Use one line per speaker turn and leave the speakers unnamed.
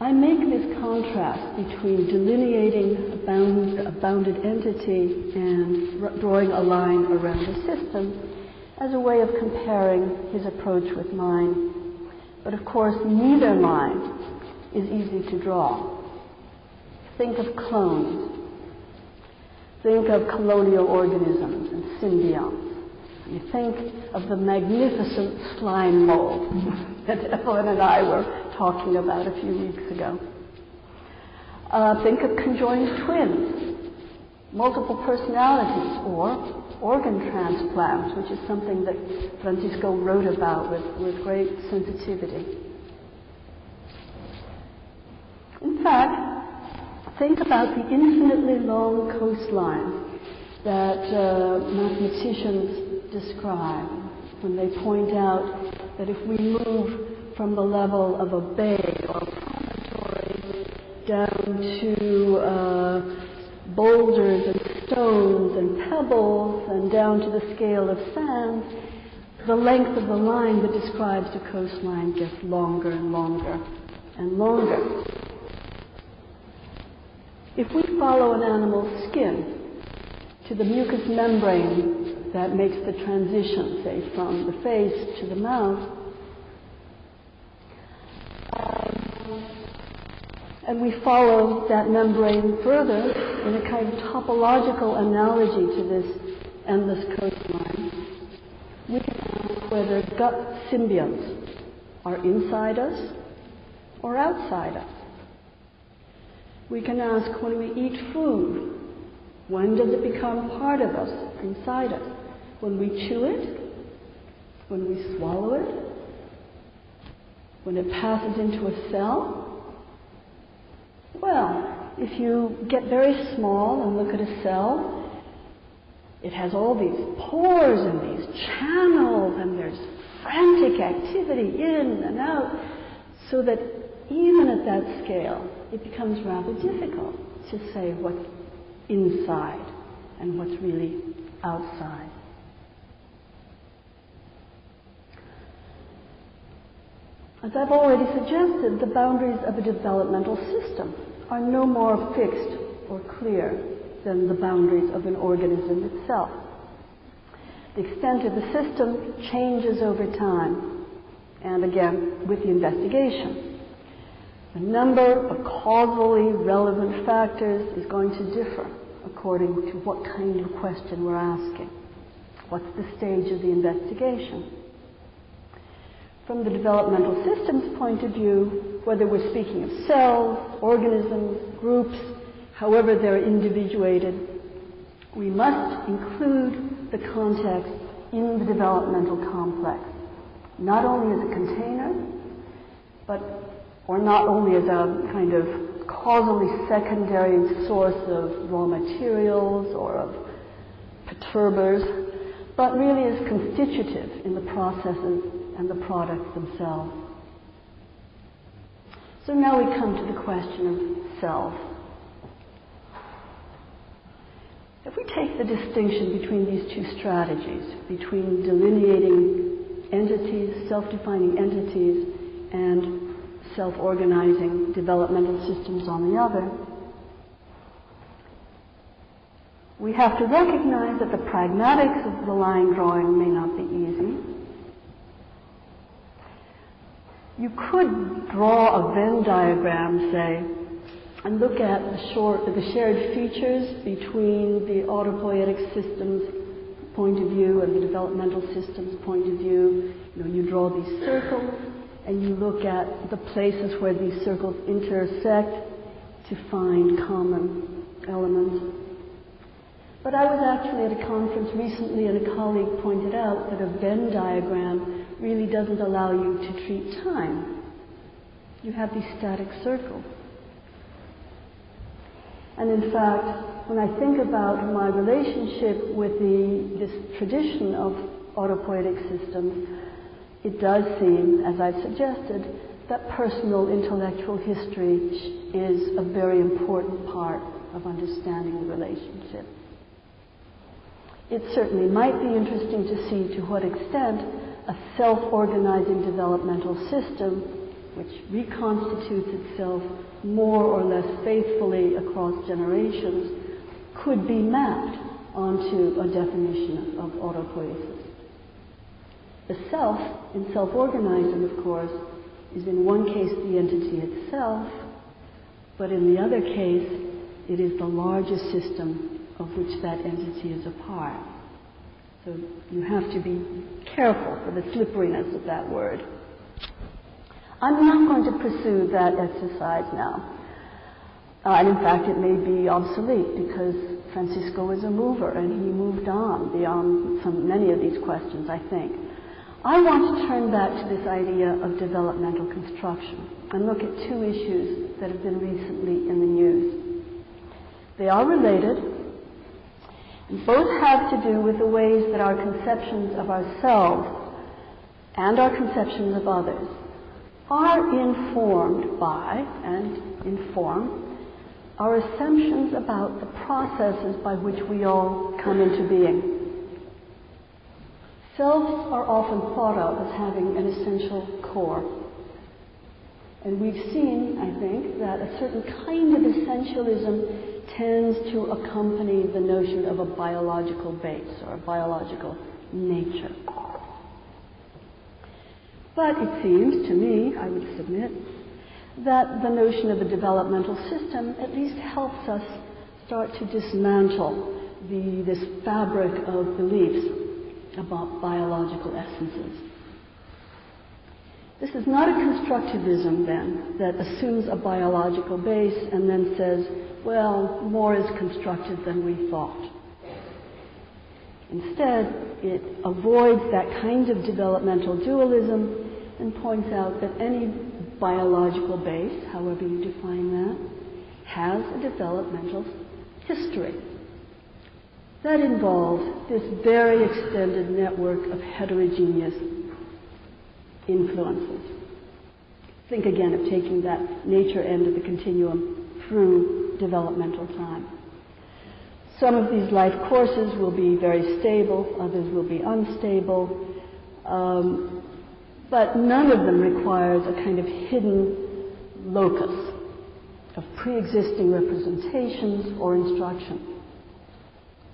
I make this contrast between delineating a bounded entity and drawing a line around a system as a way of comparing his approach with mine. But of course, neither line is easy to draw. Think of clones. Think of colonial organisms and symbionts. You think of the magnificent slime mold that Evelyn and I were talking about a few weeks ago. Think of conjoined twins, multiple personalities, or organ transplants, which is something that Francisco wrote about with great sensitivity. In fact, think about the infinitely long coastline that mathematicians describe when they point out that if we move from the level of a bay or a promontory down to boulders and stones and pebbles and down to the scale of sand, the length of the line that describes the coastline gets longer and longer and longer. If we follow an animal's skin to the mucous membrane that makes the transition, say, from the face to the mouth, and we follow that membrane further in a kind of topological analogy to this endless coastline, we can ask whether gut symbionts are inside us or outside us. We can ask, when we eat food, when does it become part of us, inside us? When we chew it? When we swallow it? When it passes into a cell? Well, if you get very small and look at a cell, it has all these pores and these channels, and there's frantic activity in and out, so that even at that scale, it becomes rather difficult to say what's inside and what's really outside. As I've already suggested, the boundaries of a developmental system are no more fixed or clear than the boundaries of an organism itself. The extent of the system changes over time, and again, with the investigation. The number of causally relevant factors is going to differ according to what kind of question we're asking. What's the stage of the investigation? From the developmental systems point of view, whether we're speaking of cells, organisms, groups, however they're individuated, we must include the context in the developmental complex, not only as a container, or not only as a kind of causally secondary source of raw materials or of perturbers, but really as constitutive in the processes and the products themselves. So now we come to the question of self. If we take the distinction between these two strategies, between delineating entities, self-defining entities, and self-organizing developmental systems on the other, we have to recognize that the pragmatics of the line drawing may not be easy. You could draw a Venn diagram, say, and look at the shared features between the autopoietic system's point of view and the developmental system's point of view. You draw these circles, and you look at the places where these circles intersect to find common elements. But I was actually at a conference recently, and a colleague pointed out that a Venn diagram really doesn't allow you to treat time. You have these static circles. And in fact, when I think about my relationship with this tradition of autopoietic systems, it does seem, as I've suggested, that personal intellectual history is a very important part of understanding the relationship. It certainly might be interesting to see to what extent a self-organizing developmental system which reconstitutes itself more or less faithfully across generations, could be mapped onto a definition of autopoiesis. The self, in self-organizing, of course, is in one case the entity itself, but in the other case, it is the largest system of which that entity is a part. So you have to be careful for the slipperiness of that word. I'm not going to pursue that exercise now. And in fact, it may be obsolete because Francisco is a mover and he moved on beyond many of these questions, I think. I want to turn back to this idea of developmental construction and look at two issues that have been recently in the news. They are related, and both have to do with the ways that our conceptions of ourselves and our conceptions of others are informed by and inform our assumptions about the processes by which we all come into being. Selves are often thought of as having an essential core. And we've seen, I think, that a certain kind of essentialism tends to accompany the notion of a biological base or a biological nature. But it seems to me, I would submit, that the notion of a developmental system at least helps us start to dismantle this fabric of beliefs about biological essences. This is not a constructivism, then, that assumes a biological base and then says, well, more is constructed than we thought. Instead, it avoids that kind of developmental dualism and points out that any biological base, however you define that, has a developmental history. That involves this very extended network of heterogeneous influences. Think again of taking that nature end of the continuum through developmental time. Some of these life courses will be very stable, others will be unstable, but none of them requires a kind of hidden locus of pre-existing representations or instruction.